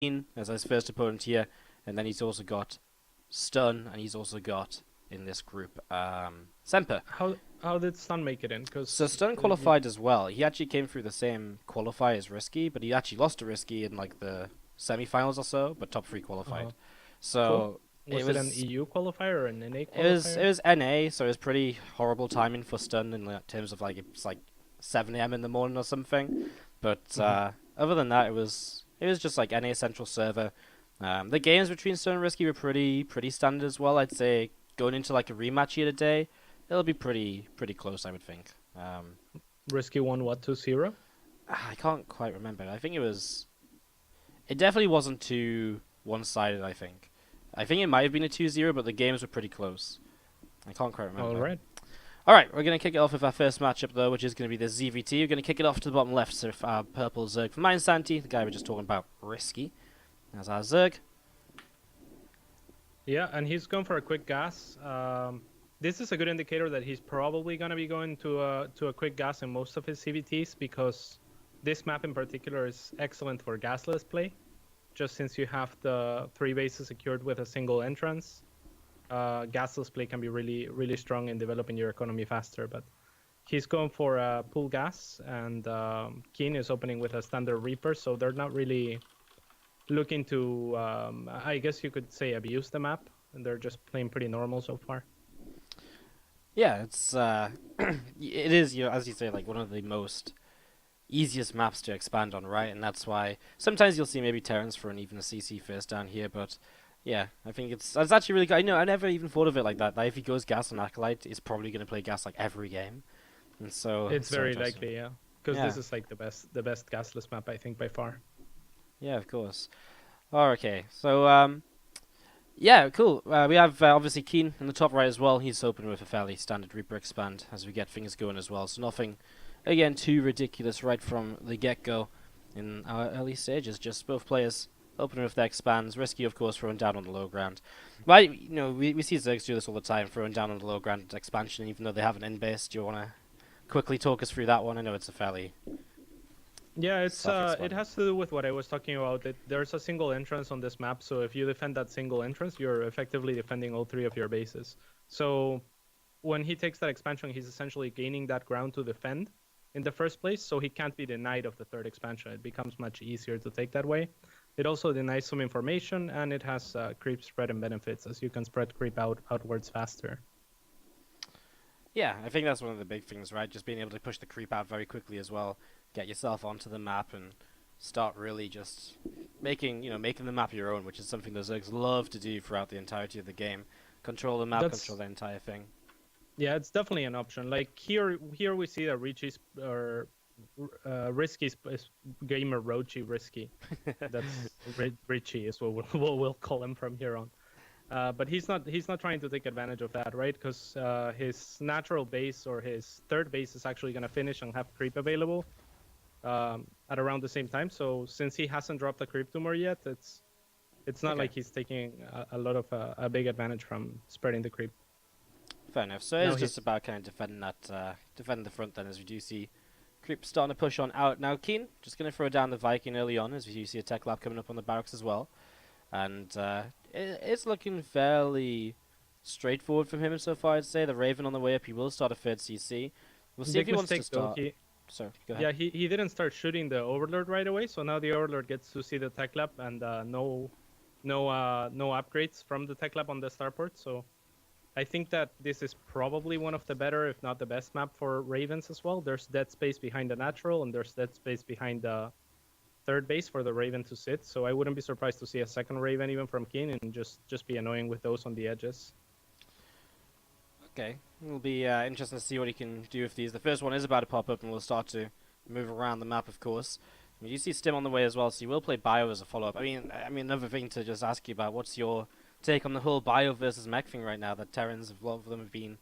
KeeN as his first opponent here, and then he's also got Stun, and he's also got in this group Semper. How did Stun make it in? So Stun qualified as well. He actually came through the same qualifier as RiSky, but he actually lost to RiSky in like the semi-finals or so, but top 3 qualified. So cool. Was it an EU qualifier or an NA it qualifier? was NA, so it was pretty horrible timing for Stun in terms of like it's like 7 a.m. in the morning or something. But other than that, it was just like NA central server. The games between Stun and RiSky were pretty standard as well. I'd say going into like a rematch here today, it'll be pretty close, I would think. RiSky won what, 2-0? I can't quite remember. I think it was. It definitely wasn't too one-sided. I think it might have been a 2-0, but the games were pretty close. I can't quite remember. All right, we're going to kick it off with our first matchup, though, which is going to be the ZVT. We're going to kick it off to the bottom left, so our purple Zerg from Mindsanity, the guy we're just talking about, RiSky. That's our Zerg. Yeah, and he's going for a quick gas. This is a good indicator that he's probably going to be going to a quick gas in most of his CVTs, because this map in particular is excellent for gasless play, just since you have the 3 bases secured with a single entrance. Gasless play can be really strong in developing your economy faster, but he's going for a pool gas, and KeeN is opening with a standard Reaper, so they're not really looking to, I guess you could say, abuse the map, and they're just playing pretty normal so far. Yeah, it's it is, as you say, like one of the most easiest maps to expand on, right? And that's why sometimes you'll see maybe Terrans for even a CC first down here, but yeah, I think it's actually really good. I never even thought of it like that. That if he goes gas on Acolyte, he's probably going to play gas like every game, and so it's very likely, yeah, because yeah. this is like the best gasless map, I think, by far. Yeah, of course. Oh, okay, so yeah, cool. We have obviously KeeN in the top right as well. He's opening with a fairly standard Reaper expand as we get things going as well. So nothing, again, too ridiculous right from the get-go in our early stages. Just both players opening with their expands. RiSky, of course, throwing down on the low ground. But, we see Zergs do this all the time, throwing down on the low ground expansion, even though they have an in-base. Do you want to quickly talk us through that one? I know it's a fairly... Yeah, it has to do with what I was talking about. There's a single entrance on this map, so if you defend that single entrance, you're effectively defending all 3 of your bases. So when he takes that expansion, he's essentially gaining that ground to defend in the first place, so he can't be denied of the 3rd expansion. It becomes much easier to take that way. It also denies some information, and it has creep spread and benefits, as you can spread creep outwards faster. Yeah, I think that's one of the big things, right? Just being able to push the creep out very quickly as well. Get yourself onto the map and start really just making the map your own, which is something the Zergs love to do throughout the entirety of the game. Control the map, control the entire thing. Yeah, it's definitely an option. Like here we see that RiSky's gamer RiSky. That's Richie is what we'll call him from here on. But he's not trying to take advantage of that, right? Because his natural base or his 3rd base is actually going to finish and have creep available at around the same time. So since he hasn't dropped the creep tumor yet, it's not like he's taking a lot of a big advantage from spreading the creep. Fair enough. So it's just about kind of defending the front then, as we do see creep starting to push on out. Now KeeN just going to throw down the Viking early on, as we do see a tech lab coming up on the barracks as well. And it's looking fairly straightforward from him so far, I'd say. The Raven on the way up, he will start a 3rd CC. We'll see if he wants to start. Sorry, go ahead. Yeah, he didn't start shooting the Overlord right away, so now the Overlord gets to see the tech lab, and no upgrades from the tech lab on the starport. So I think that this is probably one of the better, if not the best map for Ravens as well. There's dead space behind the natural, and there's dead space behind the 3rd base for the Raven to sit. So I wouldn't be surprised to see a 2nd Raven even from KeeN, and just be annoying with those on the edges. Okay, it'll be interesting to see what he can do with these. The first one is about to pop up, and we'll start to move around the map, of course. You see Stim on the way as well, so you will play Bio as a follow-up. I mean, another thing to just ask you about, what's your take on the whole Bio versus Mech thing right now? That Terrans, a lot of them have been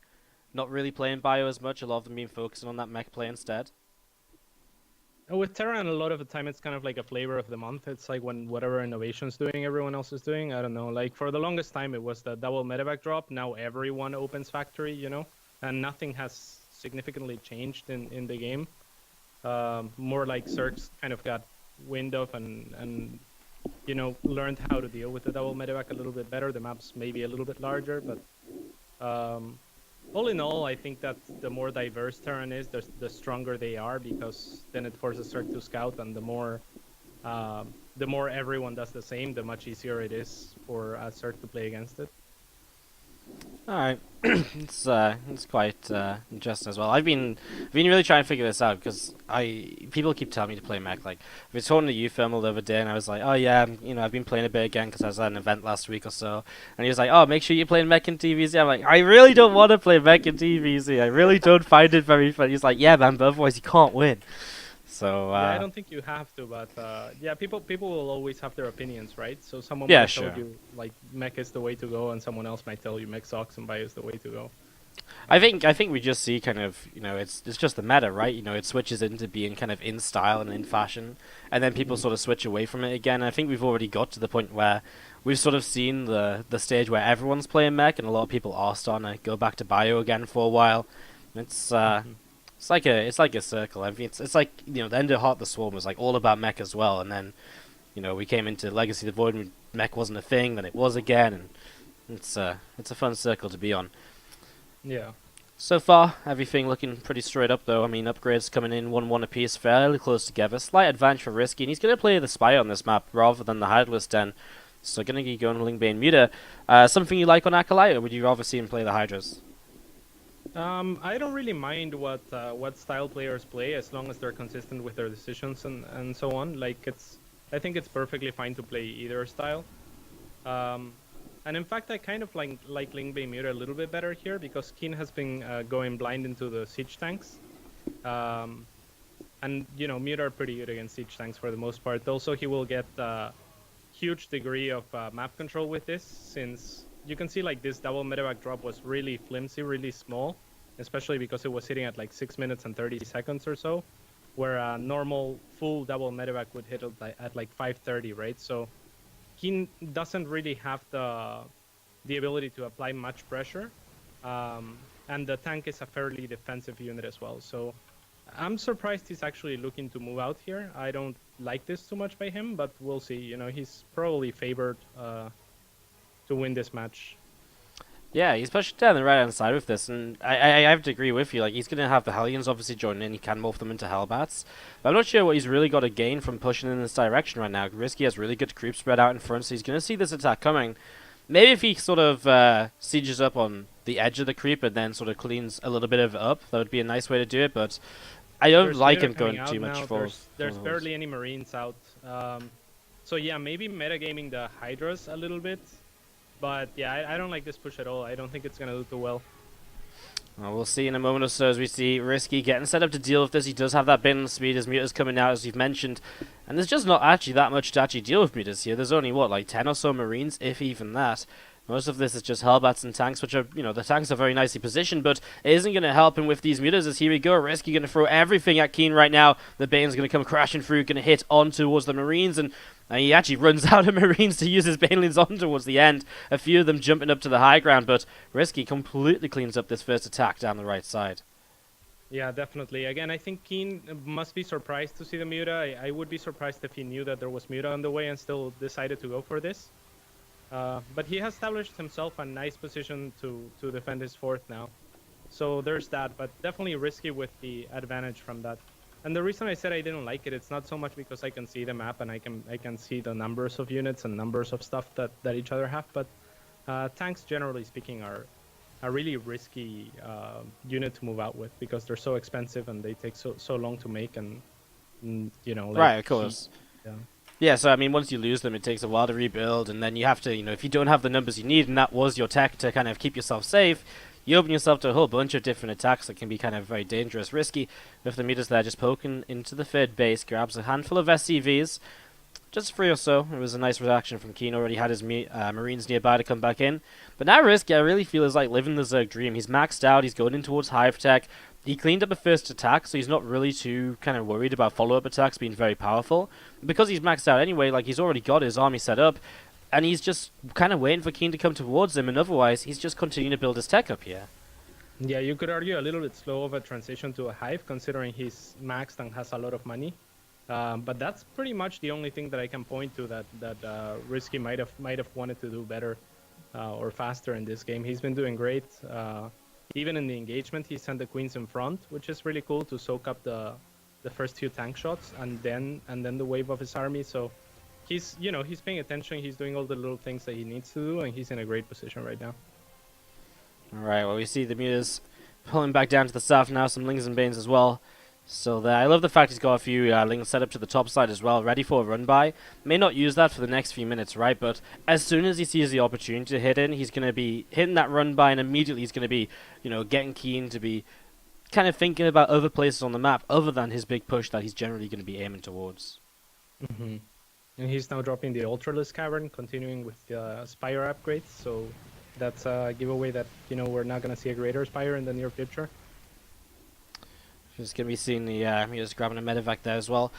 not really playing Bio as much, a lot of them been focusing on that Mech play instead. With Terran, a lot of the time it's kind of like a flavor of the month. It's like when whatever innovation's doing, everyone else is doing. I don't know. Like for the longest time, it was the double medevac drop. Now everyone opens factory, and nothing has significantly changed in the game. More like Zergs kind of got wind of and you know, learned how to deal with the double medevac a little bit better. The map's maybe a little bit larger, but all in all, I think that the more diverse Terran is, the stronger they are, because then it forces Zerg to scout, and the more everyone does the same, the much easier it is for Zerg to play against it. All right, it's quite interesting as well. I've been really trying to figure this out because people keep telling me to play mech. Like, we were talking to you, Thermal, the other day, and I was like, oh yeah, I've been playing a bit again because I was at an event last week or so. And he was like, oh, make sure you're playing mech in TvZ. I'm like, I really don't want to play mech in TvZ. I really don't find it very fun. He's like, yeah, man, but otherwise you can't win. So yeah, I don't think you have to, but yeah, people will always have their opinions, right? So someone yeah, might sure. tell you like mech is the way to go, and someone else might tell you mech sucks and bio is the way to go. I think we just see kind of, it's just the meta, right? It switches into being kind of in style and in fashion, and then people sort of switch away from it again. I think we've already got to the point where we've sort of seen the stage where everyone's playing mech, and a lot of people are starting to go back to bio again for a while. It's it's like a circle. I mean, it's like, the end of Heart of the Swarm was like all about mech as well, and then we came into Legacy of the Void and mech wasn't a thing, then it was again, and it's a fun circle to be on. Yeah. So far, everything looking pretty straight up, though. I mean, upgrades coming in 1-1 apiece, fairly close together. Slight advantage for RiSky, and he's going to play the Spy on this map rather than the Hydralist Den. So going to be going Lingbane Muta. Something you like on Acolyte, or would you rather see him play the Hydras? I don't really mind what style players play, as long as they're consistent with their decisions and so on. Like, I think it's perfectly fine to play either style. And in fact, I kind of like Lingbane Muta a little bit better here, because KeeN has been going blind into the siege tanks. And, Muta are pretty good against siege tanks for the most part. Also, he will get a huge degree of map control with this, since you can see like this double medevac drop was really flimsy, really small, especially because it was sitting at like 6 minutes and 30 seconds or so, where a normal full double medevac would hit at like 5:30, right? So KeeN doesn't really have the ability to apply much pressure, and the tank is a fairly defensive unit as well. So I'm surprised he's actually looking to move out here. I don't like this too much by him, but we'll see. He's probably favored to win this match. Yeah, he's pushing down the right-hand side with this, and I have to agree with you. Like, he's going to have the Hellions obviously join in. He can morph them into Hellbats. But I'm not sure what he's really got to gain from pushing in this direction right now. RiSky has really good creep spread out in front, so he's going to see this attack coming. Maybe if he sort of sieges up on the edge of the creep and then sort of cleans a little bit of it up, that would be a nice way to do it, but I don't like him going too much for... There's barely any Marines out. So yeah, maybe metagaming the Hydras a little bit. But yeah, I don't like this push at all. I don't think it's going to do too well. Well, we'll see in a moment or so as we see RiSky getting set up to deal with this. He does have that bin speed, his Muta's coming out, as you've mentioned. And there's just not actually that much to actually deal with Mutas here. There's only, what, like 10 or so Marines, if even that. Most of this is just Hellbats and tanks, which are, the tanks are very nicely positioned, but it isn't going to help him with these Mutas, as here we go. RiSky going to throw everything at KeeN right now. The Bane's going to come crashing through, going to hit on towards the Marines, and he actually runs out of Marines to use his Banelings on towards the end. A few of them jumping up to the high ground, but RiSky completely cleans up this first attack down the right side. Yeah, definitely. Again, I think KeeN must be surprised to see the Muta. I would be surprised if he knew that there was Muta on the way and still decided to go for this. But he has established himself a nice position to defend his fourth now. So there's that, but definitely RiSky with the advantage from that. And the reason I said I didn't like it, it's not so much because I can see the map and I can see the numbers of units and numbers of stuff that each other have, but tanks, generally speaking, are a really risky unit to move out with, because they're so expensive and they take so long to make, and like, right, of course. Yeah. Yeah, so I mean, once you lose them, it takes a while to rebuild, and then you have to, if you don't have the numbers you need, and that was your tech to kind of keep yourself safe, you open yourself to a whole bunch of different attacks that can be kind of very dangerous. RiSky, with the Mutas there, just poking into the third base, grabs a handful of SCVs, just 3 or so. It was a nice reaction from KeeN. Already had his Marines nearby to come back in. But now RiSky, I really feel, is like living the Zerg dream. He's maxed out, he's going in towards Hive Tech. He cleaned up a first attack, so he's not really too kind of worried about follow-up attacks being very powerful. Because he's maxed out anyway, like, he's already got his army set up, and he's just kind of waiting for KeeN to come towards him, and otherwise, he's just continuing to build his tech up here. Yeah, you could argue a little bit slow of a transition to a Hive, considering he's maxed and has a lot of money. But that's pretty much the only thing that I can point to that RiSky might have wanted to do better or faster in this game. He's been doing great. Even in the engagement, he sent the queens in front, which is really cool to soak up the first few tank shots and then the wave of his army. So he's he's paying attention. He's doing all the little things that he needs to do, and he's in a great position right now. All right. Well, we see the mutas pulling back down to the south now. Some Lings and Banes as well. So there, I love the fact he's got a few Lings set up to the top side as well, ready for a run by. May not use that for the next few minutes, right? But as soon as he sees the opportunity to hit in, he's going to be hitting that run by, and immediately he's going to be, getting KeeN to be kind of thinking about other places on the map other than his big push that he's generally going to be aiming towards. Mm-hmm. And he's now dropping the Ultralisk Cavern, continuing with the Spire upgrades. So that's a giveaway that we're not going to see a greater Spire in the near future. Just going to be seeing the mutas grabbing a medevac there as well.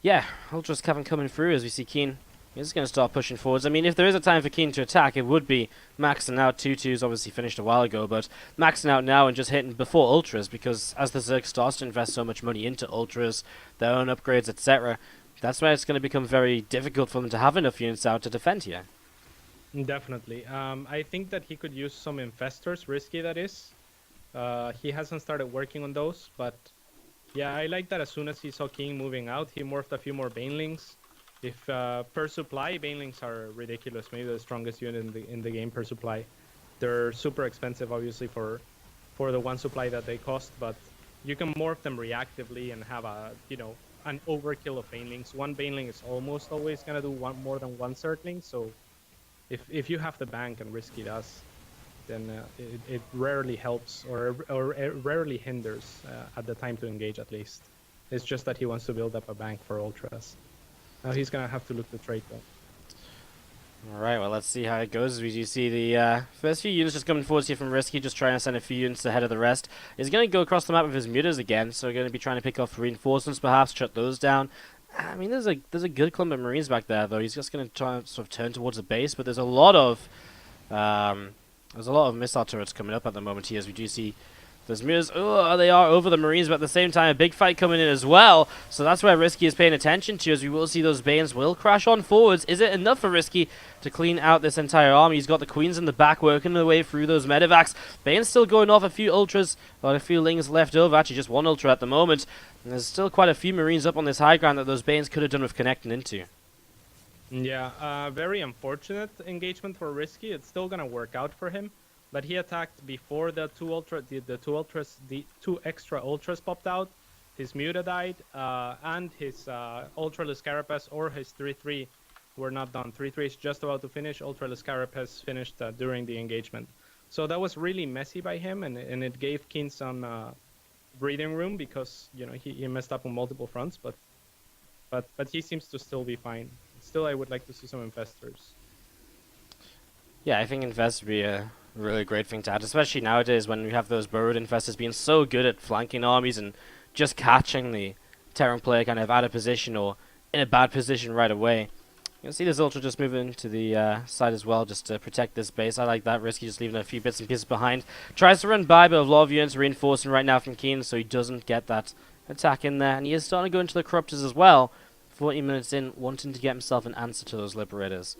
Yeah, Ultras Cavern coming through as we see KeeN. He's going to start pushing forwards. I mean, if there is a time for KeeN to attack, it would be maxing out. 2-2's obviously finished a while ago, but maxing out now and just hitting before Ultras, because as the Zerg starts to invest so much money into Ultras, their own upgrades, etc., that's where it's going to become very difficult for them to have enough units out to defend here. Definitely. I think that he could use some Infestors, RiSky that is. He hasn't started working on those, but yeah, I like that as soon as he saw KeeN moving out, he morphed a few more Banelings. If per supply, Banelings are ridiculous. Maybe the strongest unit in the game per supply. They're super expensive, obviously, for the one supply that they cost, but you can morph them reactively and have an overkill of Banelings. One Baneling is almost always gonna do more than one Zergling. So if you have the bank, and RiSky does, then it rarely helps or it rarely hinders at the time to engage, at least. It's just that he wants to build up a bank for Ultras. Now he's going to have to look to trade though. Alright, well, let's see how it goes. As we do see the first few units just coming forwards here from RiSky, just trying to send a few units ahead of the rest. He's going to go across the map with his mutas again, so we're going to be trying to pick off reinforcements perhaps, shut those down. I mean, there's a good clump of Marines back there, though. He's just going to try and sort of turn towards the base, but there's a lot of missile turrets coming up at the moment here, as we do see those mutas. Oh, they are over the Marines, but at the same time, a big fight coming in as well. So that's where RiSky is paying attention to, as we will see those Banes will crash on forwards. Is it enough for RiSky to clean out this entire army? He's got the Queens in the back working their way through those medevacs. Bane's still going off, a few Ultras, but a few Lings left over. Actually, just one Ultra at the moment. And there's still quite a few Marines up on this high ground that those Banes could have done with connecting into. Yeah, very unfortunate engagement for RiSky. It's still gonna work out for him, but he attacked before the two extra Ultras popped out. His Muta died, and his Ultralisk Carapace or his 3-3 were not done. 3-3 is just about to finish. Ultralisk Carapace finished during the engagement. So that was really messy by him, and it gave KeeN some breathing room, because he messed up on multiple fronts, but he seems to still be fine. Still, I would like to see some Infestors. Yeah, I think Infest would be a really great thing to add, especially nowadays when we have those burrowed Infestors being so good at flanking armies and just catching the Terran player kind of out of position or in a bad position right away. You can see this Ultra just moving to the side as well, just to protect this base. I like that. RiSky just leaving a few bits and pieces behind. Tries to run by, but a lot of units reinforcing right now from KeeN, so he doesn't get that attack in there. And he is starting to go into the Corruptors as well. 40 minutes in, wanting to get himself an answer to those Liberators.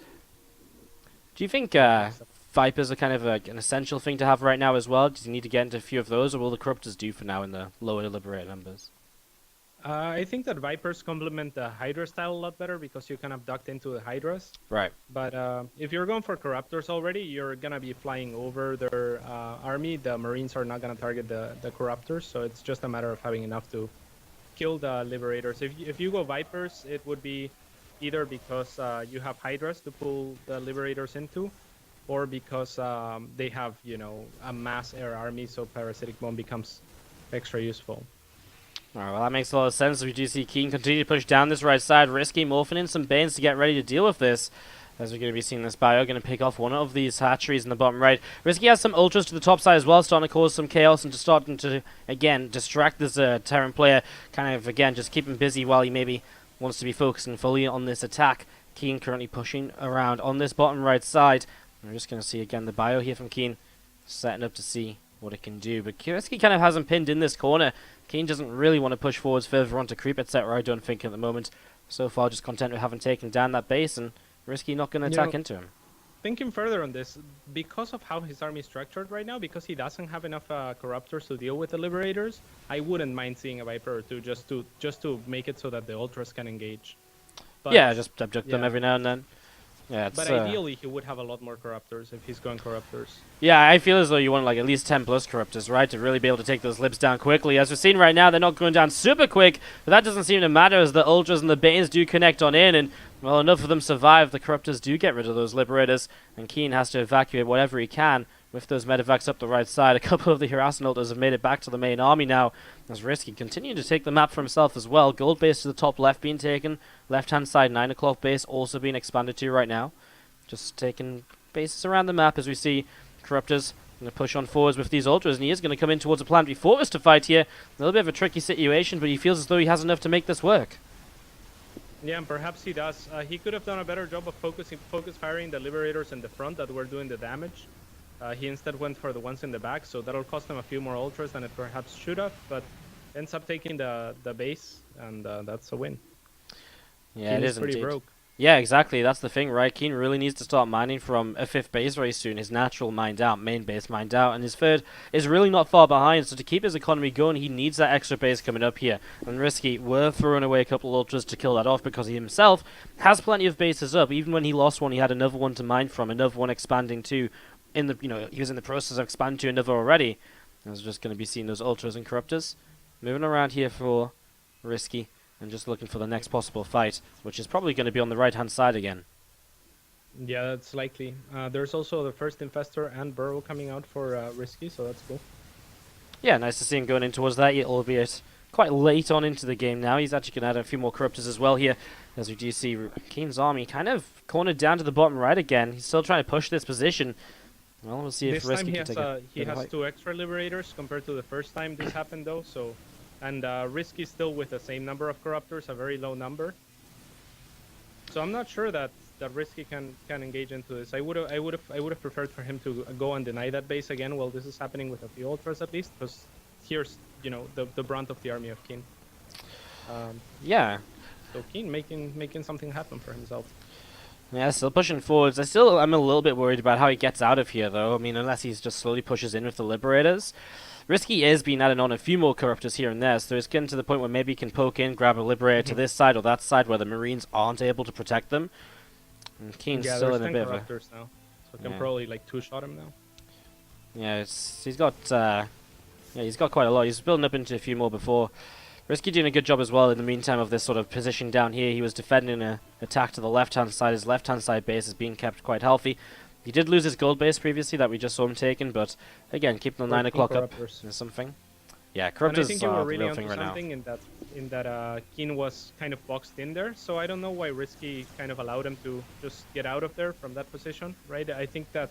Do you think Vipers are kind of an essential thing to have right now as well? Does he need to get into a few of those, or will the Corruptors do for now in the lower Liberator numbers? I think that Vipers complement the Hydra style a lot better, because you can abduct into the Hydras. Right. But if you're going for Corruptors already, you're going to be flying over their army. The Marines are not going to target the Corruptors, so it's just a matter of having enough to kill the Liberators. If you go Vipers, it would be either because you have Hydras to pull the Liberators into, or because they have, a mass air army, so Parasitic Bomb becomes extra useful. Alright, well that makes a lot of sense. We do see KeeN continue to push down this right side. RiSky morphing in some Banes to get ready to deal with this. As we're going to be seeing this bio, going to pick off one of these hatcheries in the bottom right. RiSky has some Ultras to the top side as well, starting to cause some chaos and starting to, again, distract this Terran player. Kind of, again, just keep him busy while he maybe wants to be focusing fully on this attack. KeeN currently pushing around on this bottom right side. We're just going to see, again, the bio here from KeeN, setting up to see what it can do. But RiSky kind of has him pinned in this corner. KeeN doesn't really want to push forwards further onto creep, etc. I don't think at the moment. So far, just content with having taken down that base, and RiSky not going to attack into him. Thinking further on this, because of how his army is structured right now, because he doesn't have enough corruptors to deal with the liberators, I wouldn't mind seeing a Viper or two just to make it so that the ultras can engage. But, yeah, just abduct them every now and then. Yeah, it's, but ideally, he would have a lot more corruptors if he's going corruptors. Yeah, I feel as though you want like at least 10 plus corruptors, right, to really be able to take those libs down quickly. As we're seeing right now, they're not going down super quick, but that doesn't seem to matter as the ultras and the banes do connect on in, and well, enough of them survive. The corruptors do get rid of those liberators, and KeeN has to evacuate whatever he can with those medevacs up the right side. A couple of the harassing ultras have made it back to the main army now, as RiSky continuing to take the map for himself as well. Gold base to the top left being taken, left hand side 9 o'clock base also being expanded to right now. Just taking bases around the map as we see corruptors going to push on forwards with these ultras, and he is going to come in towards a planetary fortress to fight here. A little bit of a tricky situation, but he feels as though he has enough to make this work. Yeah, and perhaps he does. He could have done a better job of focus firing the liberators in the front that were doing the damage. He instead went for the ones in the back, so that'll cost him a few more ultras than it perhaps should have, but ends up taking the base, and that's a win. Yeah, it is pretty indeed. broke. Yeah, exactly. That's the thing, right? KeeN really needs to start mining from a 5th base very soon. His natural mined out, main base mined out, and his 3rd is really not far behind. So to keep his economy going, he needs that extra base coming up here. And RiSky were throwing away a couple of ultras to kill that off because he himself has plenty of bases up. Even when he lost one, he had another one to mine from, another one expanding to. He was in the process of expanding to another already. I was just going to be seeing those ultras and corruptors moving around here for RiSky. And just looking for the next possible fight, which is probably going to be on the right-hand side again. Yeah, that's likely. There's also the first Infestor and Burrow coming out for RiSky, so that's cool. Yeah, nice to see him going in towards that, albeit quite late on into the game now. He's actually going to add a few more corruptors as well here, as we do see KeeN's army kind of cornered down to the bottom right again. He's still trying to push this position. Well, we'll see if RiSky can take it. He has 2 extra liberators compared to the first time this happened, though, so... And RiSky still with the same number of corruptors, a very low number. So I'm not sure that RiSky can engage into this. I would have preferred for him to go and deny that base again. Well, this is happening with a few ultras at least, because here's the brunt of the army of KeeN. Yeah. So KeeN making something happen for himself. Yeah, still pushing forwards. I'm a little bit worried about how he gets out of here, though. I mean, unless he just slowly pushes in with the liberators. RiSky is being added on a few more corruptors here and there, so it's getting to the point where maybe he can poke in, grab a liberator to this side or that side where the Marines aren't able to protect them. And KeeN's still in a bit of a... now, so can probably like 2-shot him now. Yeah, he's got quite a lot. He's building up into a few more before. RiSky doing a good job as well in the meantime of this sort of position down here. He was defending an attack to the left-hand side. His left-hand side base is being kept quite healthy. He did lose his gold base previously that we just saw him taken, but again, keeping the 9 o'clock up is something. Yeah, corruptors I think you were the really real thing right now. something in that KeeN was kind of boxed in there, so I don't know why RiSky kind of allowed him to just get out of there from that position, right? I think that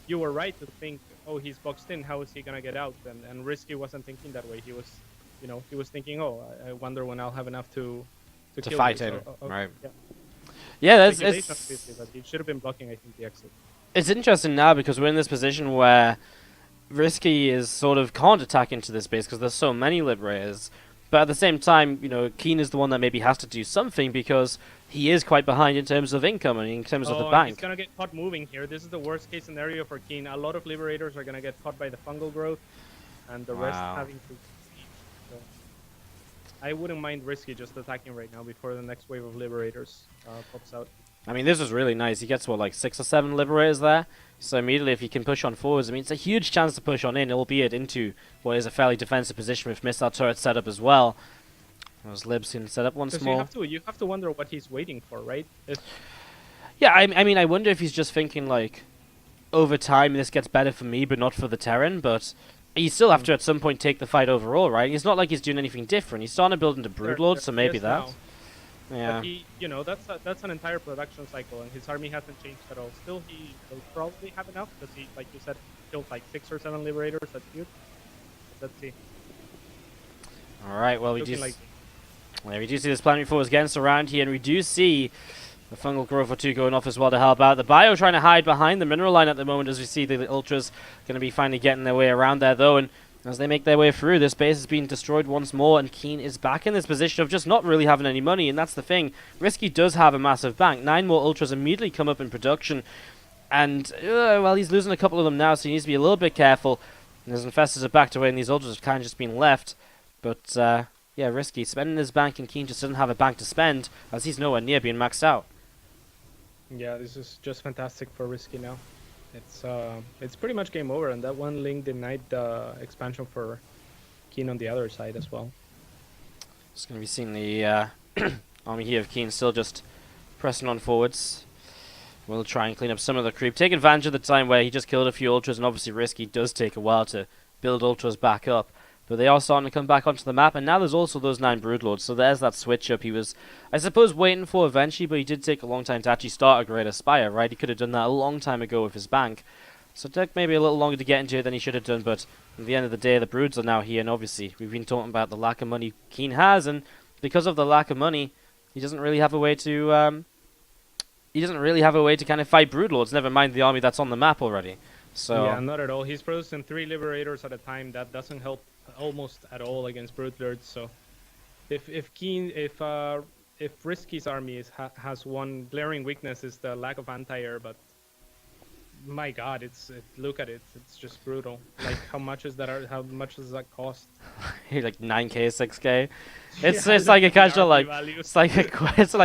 you were right to think, oh, he's boxed in, how is he gonna get out? And RiSky wasn't thinking that way. He was, he was thinking, oh, I wonder when I'll have enough to kill fight him. him, So, right? Yeah. Yeah, But he should have been blocking, I think, the exit. It's interesting now because we're in this position where RiSky is sort of can't attack into this base because there's so many liberators. But at the same time, KeeN is the one that maybe has to do something because he is quite behind in terms of income and in terms of the bank. He's gonna get caught moving here. This is the worst case scenario for KeeN. A lot of liberators are gonna get caught by the fungal growth, and the rest having to. So I wouldn't mind RiSky just attacking right now before the next wave of liberators pops out. I mean, this is really nice. He gets, like 6 or 7 liberators there. So immediately, if he can push on forwards, I mean, it's a huge chance to push on in, albeit into what is a fairly defensive position with missile turrets set up as well. Those libs can set up once more. You have to wonder what he's waiting for, right? Yeah, I mean, I wonder if he's just thinking, like, over time, this gets better for me, but not for the Terran, but you still have to, at some point, take the fight overall, right? It's not like he's doing anything different. He's starting to build into Broodlord, so maybe that. Now. Yeah. But he, that's an entire production cycle, and his army hasn't changed at all. Still, he will probably have enough, because he, like you said, killed like 6 or 7 liberators. That's huge. Let's see. Alright, well, we do see this planetary force against around here, and we do see the fungal growth or 2 going off as well to help out. The bio trying to hide behind the mineral line at the moment as we see the ultras going to be finally getting their way around there, though, and As they make their way through, this base has been destroyed once more, and KeeN is back in this position of just not really having any money, and that's the thing. RiSky does have a massive bank. 9 more Ultras immediately come up in production, and, well, he's losing a couple of them now, so he needs to be a little bit careful. And his Infestors are backed away, and these Ultras have kind of just been left. But, yeah, RiSky spending his bank, and KeeN just doesn't have a bank to spend, as he's nowhere near being maxed out. Yeah, this is just fantastic for RiSky now. It's pretty much game over, and that one link denied the expansion for KeeN on the other side as well. Just going to be seeing the army here of KeeN still just pressing on forwards. We'll try and clean up some of the creep. Take advantage of the time where he just killed a few Ultras, and obviously RiSky does take a while to build Ultras back up. But they are starting to come back onto the map, and now there's also those 9 Broodlords, so there's that switch up he was, I suppose, waiting for eventually, but he did take a long time to actually start a Greater Spire, right? He could have done that a long time ago with his bank. So it took maybe a little longer to get into it than he should have done, but at the end of the day, the Broods are now here, and obviously, we've been talking about the lack of money KeeN has, and because of the lack of money, he doesn't really have a way to, kind of fight Broodlords, never mind the army that's on the map already. So yeah, not at all. He's producing 3 Liberators at a time. That doesn't help almost at all against Broodlords. So if RiSky's army has one glaring weakness, is the lack of anti-air, but my God, look at it. It's just brutal. Like, how much is that? How much does that cost? like 9k, 6k. It's Yeah, it's like a casual like value. it's like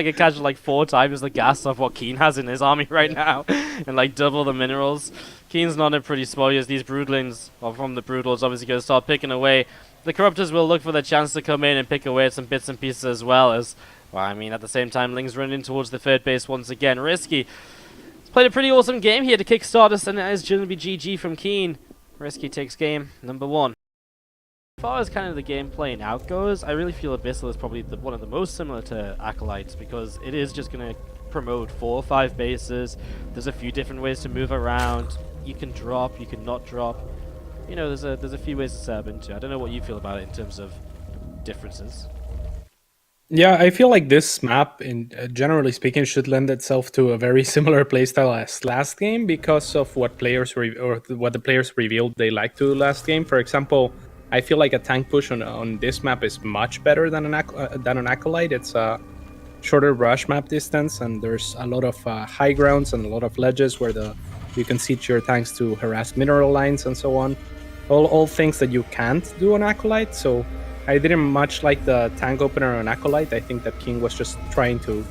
a casual like 4 times the gas of what KeeN has in his army right now, and like double the minerals. KeeN's not in pretty small as these broodlings, or from the broodlords, obviously going to start picking away. The corruptors will look for the chance to come in and pick away at some bits and pieces as well as. Well, I mean, at the same time, Ling's running towards the third base once again. RiSky played a pretty awesome game here to kickstart us, and it is going to be GG from KeeN. RiSky takes game number 1. As far as kind of the game playing out goes, I really feel Abyssal is probably one of the most similar to Acolytes, because it is just going to promote 4 or 5 bases. There's a few different ways to move around. You can drop, you can not drop. You know, there's a few ways to set up into. I don't know what you feel about it in terms of differences. Yeah, I feel like this map, in generally speaking, should lend itself to a very similar playstyle as last game because of what what the players revealed they liked to do last game. For example, I feel like a tank push on this map is much better than an Acolyte. It's a shorter rush map distance, and there's a lot of high grounds and a lot of ledges where you can siege your tanks to harass mineral lines and so on. All things that you can't do on Acolyte. So I didn't much like the tank opener on Acolyte. I think that KeeN was just trying to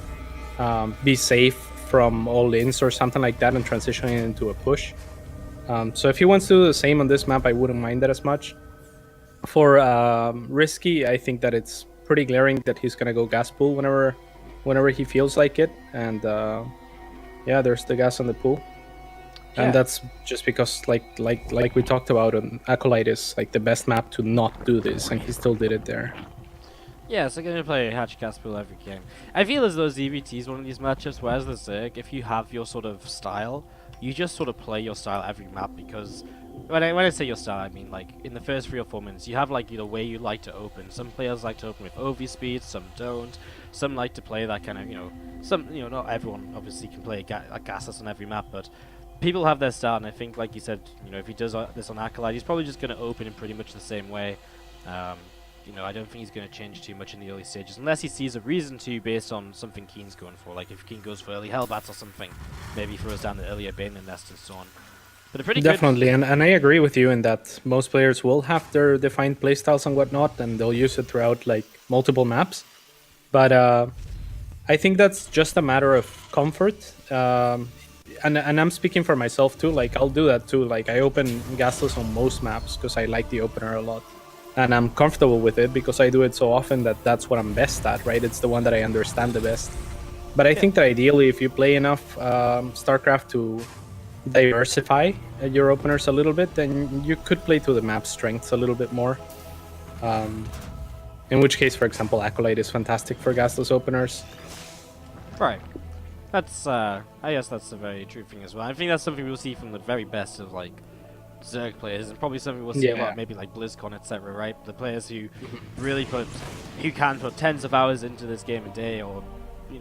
be safe from all-ins or something like that and transitioning into a push. So if he wants to do the same on this map, I wouldn't mind that as much. For RiSky, I think that it's pretty glaring that he's going to go gas pool whenever he feels like it. And yeah, there's the gas on the pool. Yeah. And that's just because, like we talked about, Acolyte is like the best map to not do this, and he still did it there. Yeah, so going to play Hatch gas pool every game. I feel as though ZVT is one of these matchups, whereas the Zerg, if you have your sort of style, you just sort of play your style every map, because when I say your style, I mean like in the first 3 or 4 minutes, you have like the way you like to open. Some players like to open with OV speed, some don't. Some like to play that kind of, not everyone obviously can play a gasless on every map, but people have their style, and I think, like you said, if he does this on Acolyte, he's probably just going to open in pretty much the same way. I don't think he's going to change too much in the early stages, unless he sees a reason to based on something KeeN's going for. Like if KeeN goes for early Hellbats or something, maybe throws down the earlier Baneland Nest and so on. But a pretty Definitely, and I agree with you in that most players will have their defined playstyles and whatnot, and they'll use it throughout like multiple maps. But I think that's just a matter of comfort. And I'm speaking for myself too. Like I'll do that too. Like I open gasless on most maps because I like the opener a lot, and I'm comfortable with it because I do it so often that that's what I'm best at. Right? It's the one that I understand the best. But I think that ideally, if you play enough StarCraft to diversify your openers a little bit, then you could play to the map strengths a little bit more. In which case, for example, Acolyte is fantastic for gasless openers. Right. That's, I guess that's a very true thing as well. I think that's something we'll see from the very best of, like, Zerg players, and probably something we'll see a lot, maybe like BlizzCon, etc., right? The players who really can put tens of hours into this game a day, or,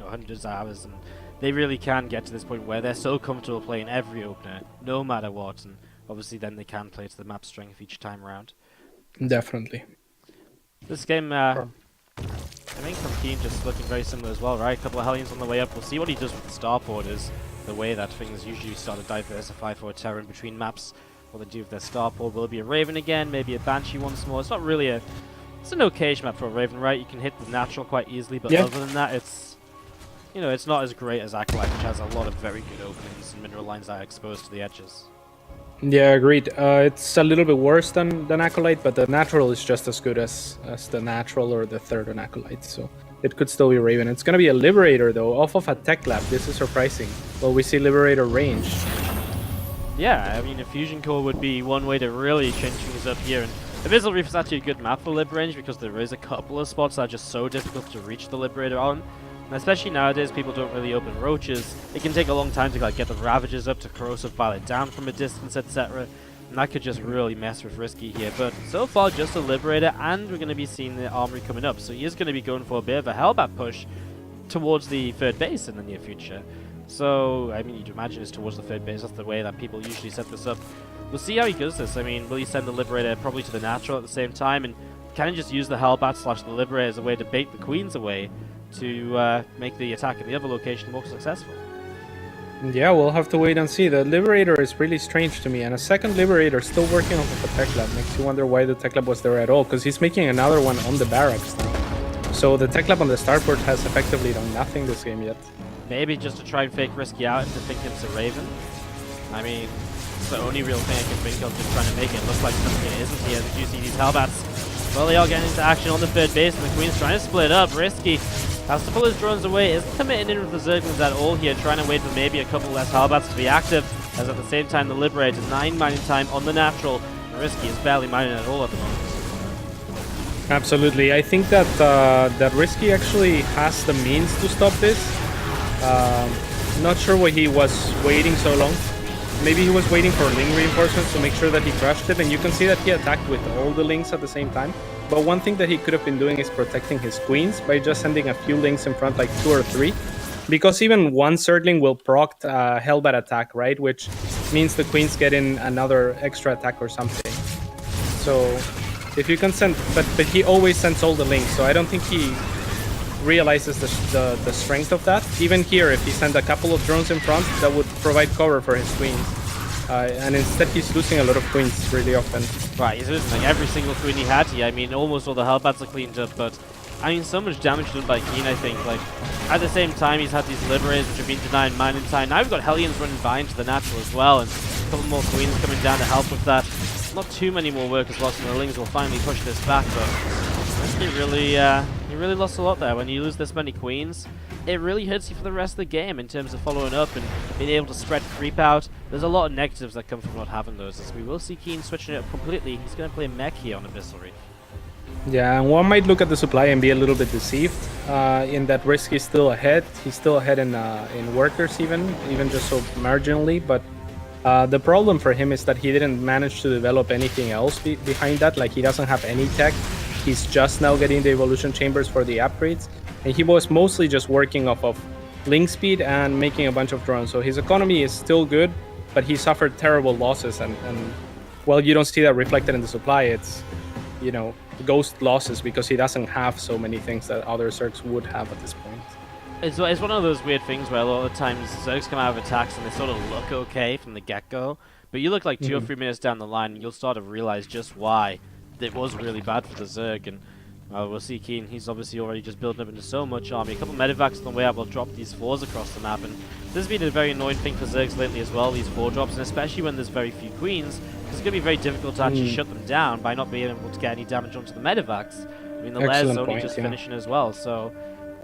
hundreds of hours, and they really can get to this point where they're so comfortable playing every opener, no matter what, and obviously then they can play to the map strength each time around. Definitely. This game, I think from KeeN just looking very similar as well, right? A couple of Hellions on the way up. We'll see what he does with the starport is the way that things usually start to diversify for a Terra in between maps. What they do with their starport. Will it be a Raven again? Maybe a Banshee once more? It's not really a... It's an okay-ish map for a Raven, right? You can hit the natural quite easily, but other than that, it's... You know, it's not as great as Acolyte, which has a lot of very good openings and mineral lines that are exposed to the edges. Yeah, agreed. It's a little bit worse than Acolyte, but the natural is just as good as the natural or the third on Acolyte, so it could still be Raven. It's going to be a Liberator, though, off of a Tech Lab. This is surprising. Well, we see Liberator range. Yeah, I mean, a Fusion Core would be one way to really change things up here. And Abyssal Reef is actually a good map for Lib range because there is a couple of spots that are just so difficult to reach the Liberator on. And especially nowadays, people don't really open roaches. It can take a long time to like get the Ravages up to corrosive violet down from a distance, etc. And that could just really mess with RiSky here. But so far, just a Liberator, and we're going to be seeing the Armory coming up. So he is going to be going for a bit of a Hellbat push towards the third base in the near future. So, I mean, you'd imagine it's towards the third base. That's the way that people usually set this up. We'll see how he does this. I mean, will he send the Liberator probably to the natural at the same time? And can he just use the Hellbat / the Liberator as a way to bait the Queens away to make the attack in the other location more successful? Yeah, we'll have to wait and see. The Liberator is really strange to me, and a second Liberator still working off of a Tech Lab makes you wonder why the Tech Lab was there at all, because he's making another one on the barracks now. So the Tech Lab on the starport has effectively done nothing this game yet. Maybe just to try and fake RiSky out and to think it's a Raven. I mean, it's the only real thing I can think of just trying to make it look like something it isn't here. Did you see these Hellbats? Well, they are getting into action on the third base, and the Queen's trying to split up. RiSky has to pull his drones away, isn't committing in with the Zerglings at all here, trying to wait for maybe a couple less Hellbats to be active, as at the same time the Liberator 9 mining time on the natural, and RiSky is barely mining at all at the moment. Absolutely. I think that that RiSky actually has the means to stop this. Not sure why he was waiting so long. Maybe he was waiting for link reinforcements to make sure that he crushed it, and you can see that he attacked with all the links at the same time. But one thing that he could have been doing is protecting his queens by just sending a few links in front, like 2 or 3. Because even one Zergling will proc Hellbat attack, right? Which means the queens get in another extra attack or something. So if you can send... But he always sends all the links, so I don't think he realizes the strength of that. Even here, if he sent a couple of drones in front, that would provide cover for his queens. And instead he's losing a lot of queens really often. Right, he's losing like every single queen he had here. I mean, almost all the Hellbats are cleaned up, but I mean, so much damage done by KeeN, I think. Like, at the same time, he's had these Liberators which have been denying mining time. Now we've got Hellions running by into the natural as well, and a couple more queens coming down to help with that. Not too many more workers lost, and the Lings will finally push this back, but he really lost a lot there. When you lose this many queens, it really hurts you for the rest of the game in terms of following up and being able to spread creep out. There's a lot of negatives that come from not having those, as we will see KeeN switching it up completely. He's going to play mech here on Abyssal Reef. Yeah, and one might look at the supply and be a little bit deceived in that RiSky is still ahead. He's still ahead in workers even just so marginally, but the problem for him is that he didn't manage to develop anything else behind that. Like, he doesn't have any tech. He's just now getting the evolution chambers for the upgrades, and he was mostly just working off of link speed and making a bunch of drones. So his economy is still good, but he suffered terrible losses, and well, you don't see that reflected in the supply. It's, you know, ghost losses because he doesn't have so many things that other Zergs would have at this point. It's one of those weird things where a lot of the times Zergs come out of attacks and they sort of look okay from the get-go, but you look like 2 or 3 minutes down the line and you'll start to realize just why it was really bad for the Zerg. And we'll see KeeN, he's obviously already just building up into so much army. A couple medivacs on the way out will drop these 4s across the map, and this has been a very annoying thing for Zergs lately as well, these 4 drops, and especially when there's very few queens, it's going to be very difficult to actually shut them down by not being able to get any damage onto the medivacs. I mean, the Lair's only just finishing as well, so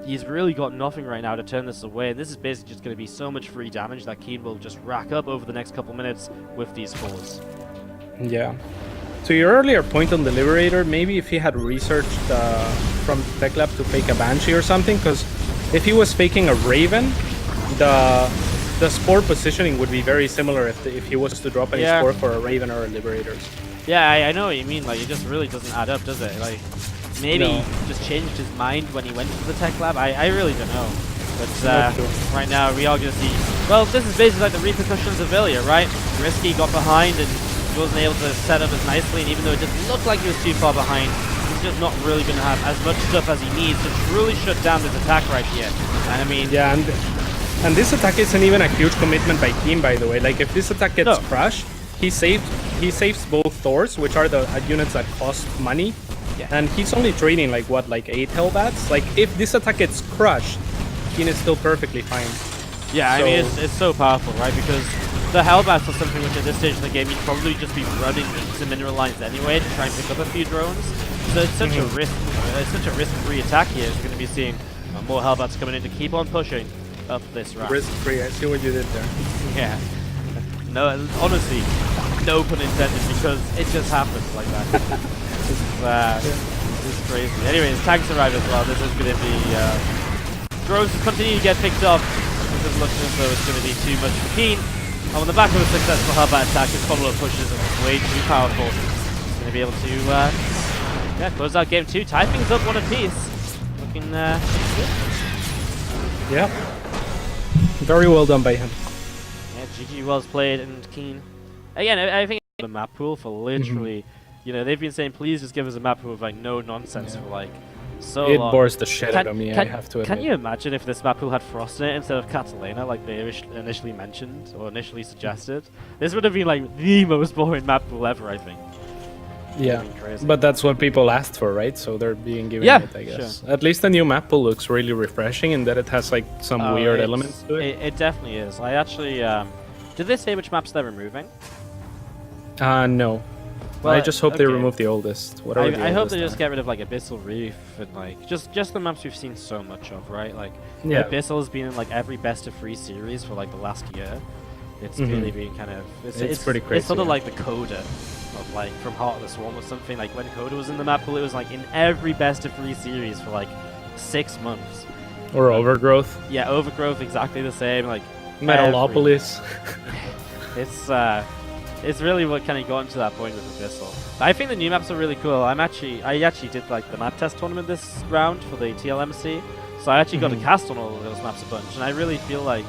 he's really got nothing right now to turn this away, and this is basically just going to be so much free damage that KeeN will just rack up over the next couple minutes with these 4s. Yeah. To your earlier point on the Liberator, maybe if he had researched from the Tech Lab to fake a Banshee or something, because if he was faking a Raven, the spore positioning would be very similar if he was to drop any spore for a Raven or a Liberator. Yeah, I know what you mean. Like, it just really doesn't add up, does it? Like, maybe he just changed his mind when he went to the Tech Lab. I really don't know. But right now, we are going to see... Well, this is basically like the repercussions of earlier, right? RiSky got behind and wasn't able to set up as nicely, and even though it didn't look like he was too far behind, he's just not really going to have as much stuff as he needs to truly shut down this attack right here. And I mean... Yeah, and this attack isn't even a huge commitment by KeeN, by the way. Like, if this attack gets crushed, he saves both Thors, which are the units that cost money. Yeah. And he's only trading, like, what, like 8 Hellbats? Like, if this attack gets crushed, KeeN is still perfectly fine. Yeah, I mean, it's so powerful, right? Because the Hellbats are something which at this stage of the game you'd probably just be running into mineral lines anyway to try and pick up a few drones. So it's such a risk, it's such a risk-free attack here. You're going to be seeing more Hellbats coming in to keep on pushing up this route. Risk-free, I see what you did there. Yeah. No, honestly, no pun intended, because it just happens like that. It's crazy. Anyways, tanks arrive as well. This is going to be drones continue to get picked up. This is looking as though it's going to be too much for KeeN. And on the back of a successful Hellbat attack, his follow-up pushes are way too powerful. He's going to be able to close out game 2. Tie things up one apiece. Looking good. Yeah. Very well done by him. Yeah, GG well played, and KeeN. Again, I think the map pool for literally, you know, they've been saying, please just give us a map pool with like no nonsense for like so it long. bores the shit out of me, I have to admit. Can you imagine if this map pool had Frost in it instead of Catalina, like they initially mentioned or initially suggested? This would have been like the most boring map pool ever, I think. Yeah, but that's what people asked for, right? So they're being given it, I guess. Sure. At least the new map pool looks really refreshing in that it has like some weird elements to it. It definitely is. I actually, did they say which maps they're removing? No. Well, I just hope they remove the oldest. I hope they just get rid of like Abyssal Reef and like just the maps we've seen so much of, right? Like Abyssal has been in like every best of 3 series for like the last year. It's really been kind of it's pretty crazy. It's sort of like the Coda of like from Heart of the Swarm or something. Like when Coda was in the map pool, it was like in every best of 3 series for like 6 months. Or Overgrowth. Yeah, Overgrowth, exactly the same. Like Metalopolis. It's really what kind of got to that point with Abyssal. I think the new maps are really cool. I actually did like the map test tournament this round for the TLMC, so I actually got to cast on all of those maps a bunch, and I really feel like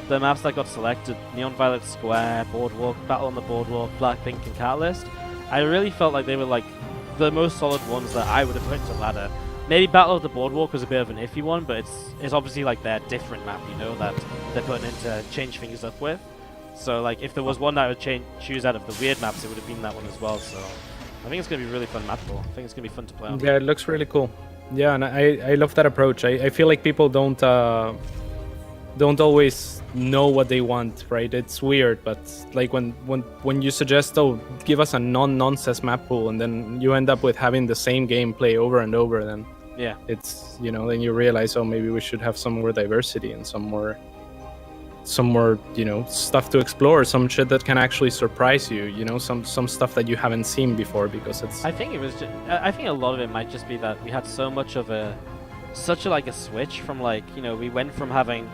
the maps that got selected, Neon Violet Square, Boardwalk, Battle on the Boardwalk, Black, Pink, and Catalyst, I really felt like they were like the most solid ones that I would have put to ladder. Maybe Battle of the Boardwalk was a bit of an iffy one, but it's obviously like their different map, you know, that they're putting in to change things up with. So like if there was one that I would choose out of the weird maps, it would have been that one as well. So I think it's going to be really fun map pool. I think it's going to be fun to play on. Yeah, it looks really cool. Yeah, and I love that approach. I feel like people don't always know what they want, right? It's weird, but like when you suggest, oh, give us a non-nonsense map pool, and then you end up with having the same gameplay over and over, then yeah, it's, you know, then you realize, oh, maybe we should have some more diversity and some more, you know, stuff to explore, some shit that can actually surprise you, you know, some stuff that you haven't seen before, because it's... I think it was just, I think a lot of it might just be that we had so much of such a switch from like, you know, we went from having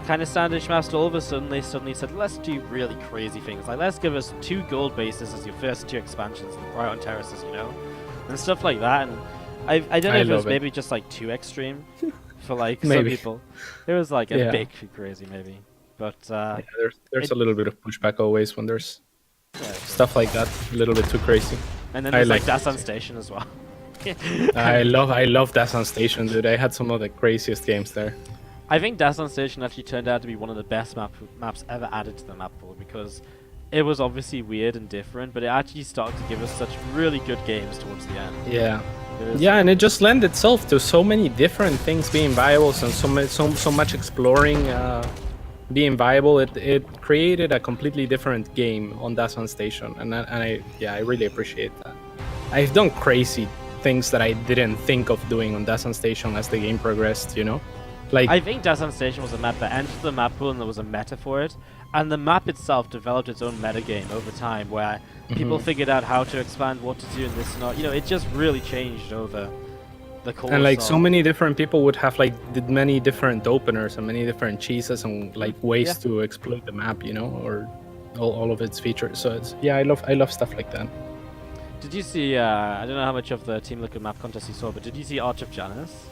kind of standard maps to all of a sudden they suddenly said, let's do really crazy things, like let's give us 2 gold bases as your first 2 expansions and Riot on Terraces, you know, and stuff like that. And I don't know if it was maybe just like too extreme for like some people. It was like a bit too crazy maybe. But yeah, there's a little bit of pushback always when there's stuff like that, a little bit too crazy. And then there's like Dasan Station as well. I love Dasan Station, dude. I had some of the craziest games there. I think Dasan Station actually turned out to be one of the best maps ever added to the map pool, because it was obviously weird and different, but it actually started to give us such really good games towards the end. Yeah. Yeah, and it just lent itself to so many different things being viable, and so much exploring being viable. It created a completely different game on Dasan Station, and I really appreciate that. I've done crazy things that I didn't think of doing on Dasan Station as the game progressed, you know? Like, I think Dasan Station was a map that entered the map pool and there was a meta for it, and the map itself developed its own metagame over time, where people figured out how to expand, what to do, and this and that. You know, it just really changed over the course. And like so many different people would have like many different openers and many different cheeses and like ways to exploit the map, you know, or all of its features. So it's, I love stuff like that. Did you see? I don't know how much of the Team Liquid map contest you saw, but did you see Arch of Janus?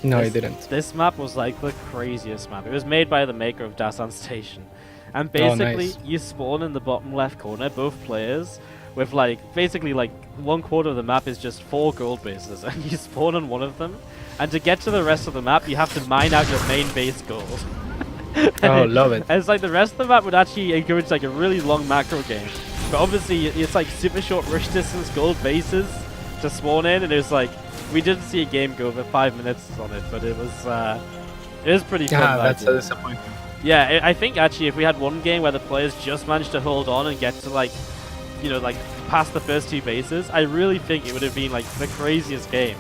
No, I didn't. This map was like the craziest map. It was made by the maker of Dasan Station, And basically, nice. you spawn in the bottom left corner, both players, with like basically like 1/4 of the map is just 4 gold bases, and you spawn on one of them. And to get to the rest of the map, you have to mine out your main base gold. Oh, love it. And it's like the rest of the map would actually encourage like a really long macro game. But obviously, it's like super short rush distance gold bases to spawn in, and it was like we didn't see a game go over 5 minutes on it, but it was pretty fun. Yeah, that's a disappointment. Yeah, I think actually if we had one game where the players just managed to hold on and get to like, you know, like past the first 2 bases, I really think it would have been like the craziest game.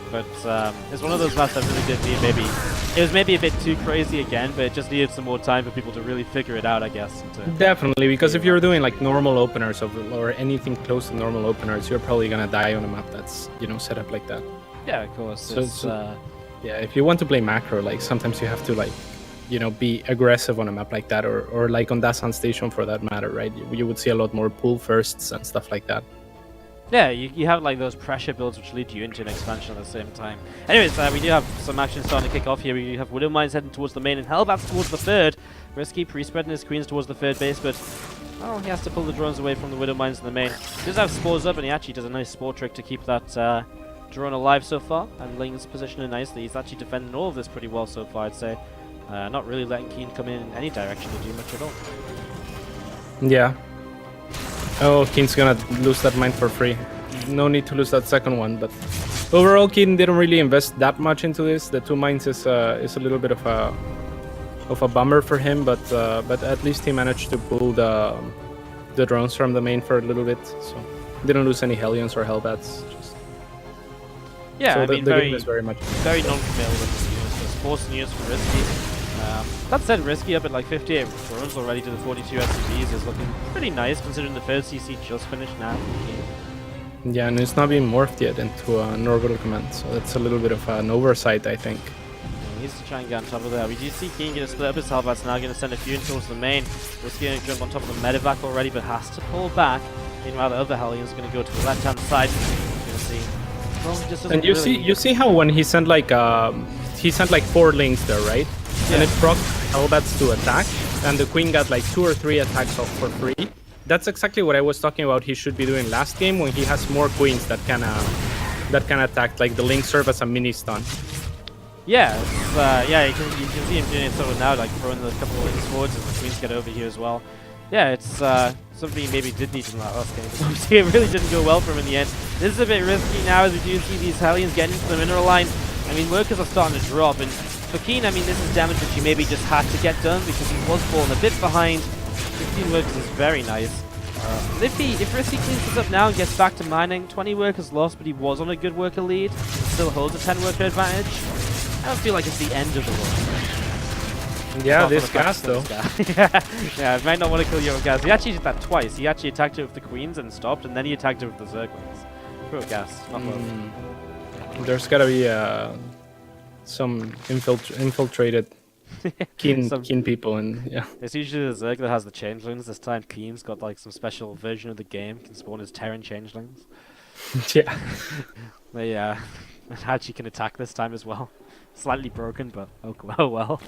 But it's one of those maps that really did need it was maybe a bit too crazy again, but it just needed some more time for people to really figure it out, I guess. Definitely, because if you're doing like normal openers or anything close to normal openers, you're probably gonna die on a map that's, you know, set up like that. Yeah, of course. So, yeah, if you want to play macro, like sometimes you have to like, you know, be aggressive on a map like that, or like on Dasan Station for that matter, right? You would see a lot more pull firsts and stuff like that. Yeah, you have like those pressure builds which lead you into an expansion at the same time. Anyways, we do have some action starting to kick off here. We have Widow Mines heading towards the main and Hellbats towards the third. RiSky pre-spreading his queens towards the third base, but well, he has to pull the drones away from the Widow Mines in the main. He does have spores up, and he actually does a nice spore trick to keep that drone alive so far, and Ling's positioning nicely. He's actually defending all of this pretty well so far, I'd say. Not really letting KeeN come in any direction to do much at all. Yeah. Oh, KeeN's gonna lose that mine for free. No need to lose that second one, but overall, KeeN didn't really invest that much into this. The 2 mines is a little bit of a bummer for him, but at least he managed to pull the drones from the main for a little bit, so didn't lose any Hellions or Hellbats. Yeah, so I mean, the game is very non-committal with this unit, so forcing units for RiSky. That said, RiSky up at like 58 drones already to the 42 SCVs is looking pretty nice considering the third CC just finished now. Yeah, and it's not being morphed yet into an orbital command, so that's a little bit of an oversight, I think. He needs to try and get on top of that. We do see KeeN going to split up his Hellbats now, going to send a few in towards the main. RiSky going to jump on top of the medevac already, but has to pull back. Meanwhile, the other Hellions are going to go to the left-hand side. You're going to see. Well, he just and you see how when he sent like 4 links there, right? Yeah. And it proc Hellbats to attack, and the Queen got like 2 or 3 attacks off for free. That's exactly what I was talking about he should be doing last game when he has more queens that can attack, like the link serve as a mini stun. Yeah, yeah, you can see him doing it sort of now, like throwing a couple of links forwards as the queens get over here as well. Yeah, it's something he maybe did need in that last game, but obviously it really didn't go well for him in the end. This is a bit risky now as we do see these Hellions getting into the mineral line. I mean, workers are starting to drop, and for KeeN, I mean, this is damage which he maybe just had to get done because he was falling a bit behind. 15 workers is very nice. If RiSky cleans this up now and gets back to mining, 20 workers lost, but he was on a good worker lead. Still holds a 10 worker advantage. I don't feel like it's the end of the world. Yeah, this gas though. Yeah, I might not want to kill your gas. He actually did that twice. He actually attacked it with the queens and stopped, and then he attacked it with the zerglings. Poor gas, not love. There's gotta be some infiltrated KeeN people, and yeah. It's usually the Zerg that has the changelings. This time KeeN's got like some special version of the game, can spawn as Terran changelings. Yeah. They actually can attack this time as well. Slightly broken, but oh well.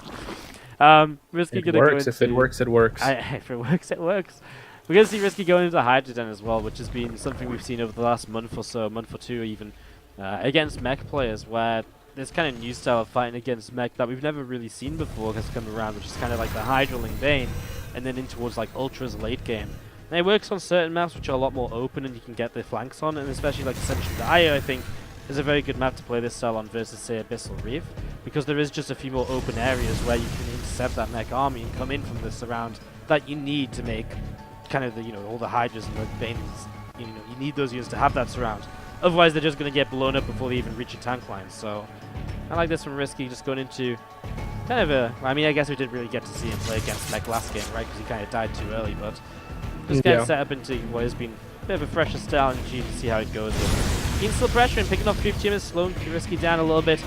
RiSky it works. If it works, it works. If it works, it works. We're gonna see RiSky going into Hydrogen as well, which has been something we've seen over the last month or so, month or two even, against mech players, where this kind of new style of fighting against mech that we've never really seen before has come around, which is kind of like the Hydroling Bane, and then in towards like Ultra's late game. And it works on certain maps which are a lot more open and you can get the flanks on, and especially like Ascension to Io, I think, is a very good map to play this style on versus, say, Abyssal Reef, because there is just a few more open areas where you can intercept that mech army and come in from the surround that you need to make kind of the, you know, all the Hydras and the Banes. You know, you need those units to have that surround. Otherwise, they're just going to get blown up before they even reach your tank line. So, I like this from RiSky, just going into kind of a... I mean, I guess we didn't really get to see him play against mech last game, right? Because he kind of died too early, but just getting set up into what has been a bit of a fresher style and to see how it goes. KeeN still pressuring, picking off 3 teamers, slowing RiSky down a little bit.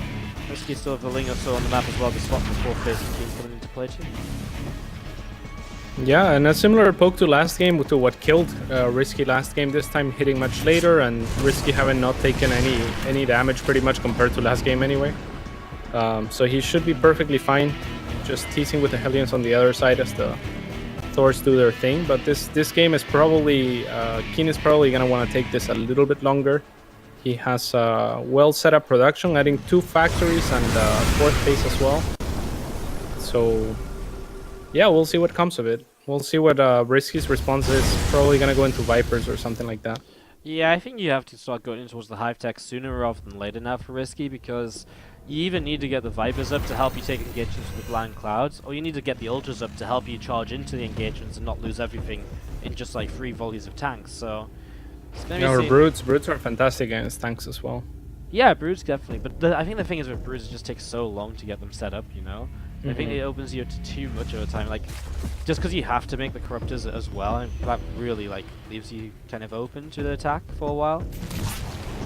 RiSky still have the Ling or so on the map as well, the spot for 4th phase of KeeN coming into play too. Yeah, and a similar poke to last game, to what killed RiSky last game, this time hitting much later, and RiSky having not taken any damage pretty much compared to last game anyway. So he should be perfectly fine, just teasing with the Hellions on the other side as the Thors do their thing. But this game is probably KeeN is probably gonna want to take this a little bit longer. He has well set up production, adding 2 factories and 4th base as well. So yeah, we'll see what comes of it. We'll see what RiSky's response is. Probably gonna go into Vipers or something like that. Yeah, I think you have to start going towards the hive tech sooner rather than later now for RiSky, because you even need to get the Vipers up to help you take engagements with the Blind Clouds, or you need to get the Ultras up to help you charge into the engagements and not lose everything in just like 3 volleys of tanks. So No, Brutes are fantastic against tanks as well. yeah, Brutes definitely, but I think the thing is with Brutes, it just takes so long to get them set up, you know? I think it opens you to too much of a time, like, just because you have to make the Corruptors as well, and that really, like, leaves you kind of open to the attack for a while.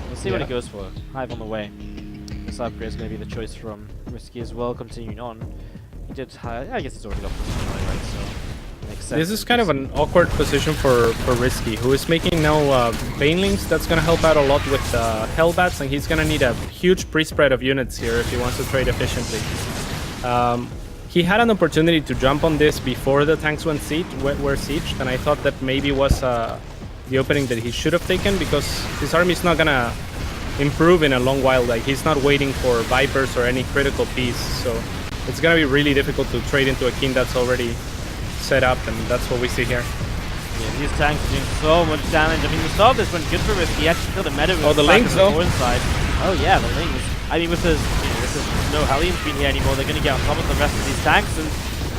We'll see what it goes for. Hive on the way. This upgrade's maybe the choice from RiSky as well, continuing on. He did high, I guess he's already got position anyway, right, so makes sense. This is kind of an awkward position for RiSky, who is making now Banelings. That's going to help out a lot with Hellbats, and he's going to need a huge pre-spread of units here if he wants to trade efficiently. He had an opportunity to jump on this before the tanks were sieged, and I thought that maybe was the opening that he should have taken, because his army is not gonna improve in a long while. Like, he's not waiting for Vipers or any critical piece, so it's gonna be really difficult to trade into a KeeN that's already set up, and that's what we see here. Yeah, these tanks are doing so much damage. I mean, we saw this one good for RiSky. He actually killed the meta with the Lings, though. Inside. Oh yeah, the Lings. I mean, with this, no Hellions being here anymore, they're going to get on top of the rest of these tanks, and,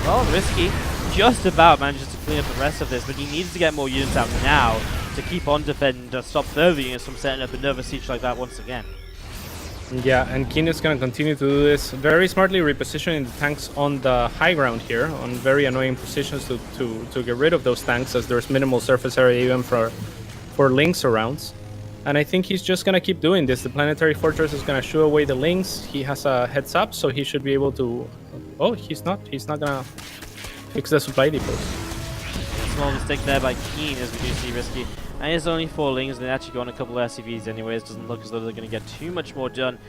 well, RiSky just about manages to clean up the rest of this, but he needs to get more units out now to keep on defending, to stop further units from setting up another siege like that once again. Yeah, and KeeN is going to continue to do this, very smartly repositioning the tanks on the high ground here, on very annoying positions to get rid of those tanks, as there's minimal surface area even for Lings around. And I think he's just going to keep doing this. The Planetary Fortress is going to shoo away the Lings. He has a heads up, so he should be able to... Oh, he's not. He's not going to fix the supply depots. Small mistake there by KeeN, as we do see RiSky. And it's only 4 Lings, and they actually go on a couple of SCVs anyways. Doesn't look as though they're going to get too much more done.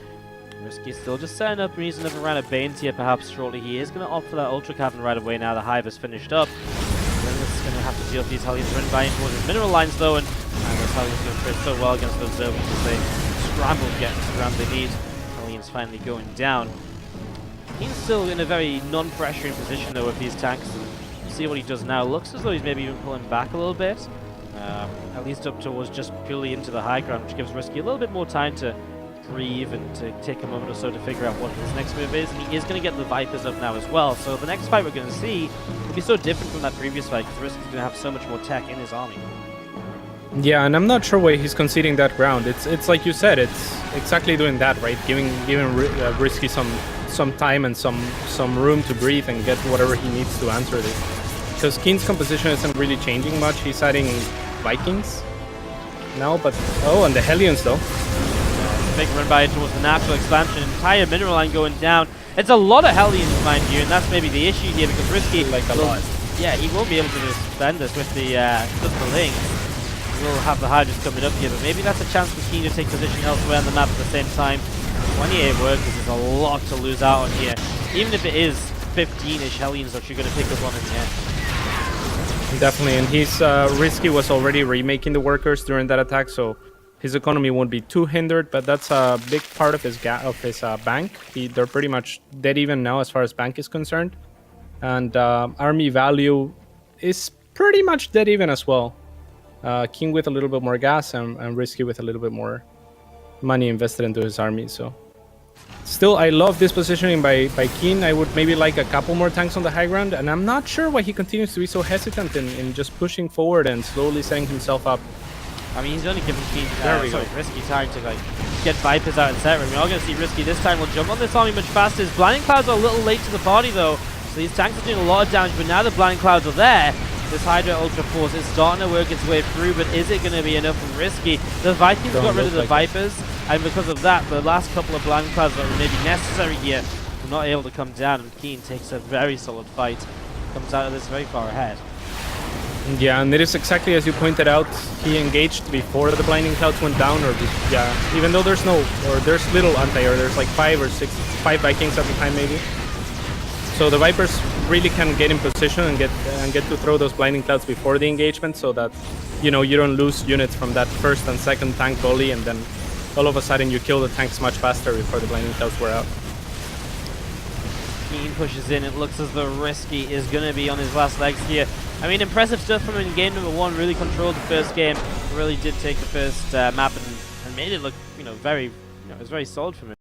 RiSky's still just setting up, and he's another round of Banes here perhaps shortly. He is going to opt for that Ultra Cavern right away now the Hive has finished up. Then is going to have to deal with these Hellions running by towards his mineral lines though, and those Hellions going to trade so well against those Zerglings as they scramble to get into the round they need. Hellions finally going down. He's still in a very non-pressuring position though with these tanks, and see what he does now. Looks as though he's maybe even pulling back a little bit, at least up towards just purely into the high ground, which gives RiSky a little bit more time to breathe and to take a moment or so to figure out what his next move is. And he is going to get the Vipers up now as well, so the next fight we're going to see will be so different from that previous fight, because RiSky's going to have so much more tech in his army. Yeah, and I'm not sure why he's conceding that ground. It's like you said, it's exactly doing that, right? Giving RiSky some time and some room to breathe and get whatever he needs to answer this. Because KeeN's composition isn't really changing much. He's adding Vikings now, but and the Hellions though. Big run by towards the natural expansion, entire mineral line going down. It's a lot of Hellions, mind you, and that's maybe the issue here, because RiSky yeah, he won't be able to defend us with the Lings. We'll have the Hydras coming up here, but maybe that's a chance for KeeN to take position elsewhere on the map at the same time. 28 workers is a lot to lose out on here, even if it is 15-ish Hellions that you're going to pick up on in the end. Definitely, and he's RiSky was already remaking the workers during that attack, so his economy won't be too hindered, but that's a big part of his bank. They're pretty much dead even now as far as bank is concerned, and army value is pretty much dead even as well. KeeN with a little bit more gas and RiSky with a little bit more money invested into his army. So still, I love this positioning by KeeN. I would maybe like a couple more tanks on the high ground, and I'm not sure why he continues to be so hesitant in just pushing forward and slowly setting himself up. I mean, he's only giving RiSky time to like get Vipers out and set room. We're all going to see RiSky this time will jump on this army much faster. His Blinding Clouds are a little late to the party though, so these tanks are doing a lot of damage, but now the Blinding Clouds are there. This Hydra Ultra Force is starting to work its way through, but is it going to be enough for RiSky? The Vikings got rid of the Vipers, and because of that, the last couple of Blinding Clouds that were maybe necessary here were not able to come down, and KeeN takes a very solid fight, comes out of this very far ahead. Yeah, and it is exactly as you pointed out. He engaged before the Blinding Clouds went down, even though there's little anti-air, there's like 5 Vikings at the time maybe. So the Vipers really can get in position and get to throw those blinding clouds before the engagement, so that you don't lose units from that first and second tank volley, and then all of a sudden you kill the tanks much faster before the blinding clouds were out. KeeN pushes in. It looks as though RiSky is going to be on his last legs here. I mean, impressive stuff from him in game number 1. Really controlled the first game. Really did take the first map and made it look, very, it was very solid from him.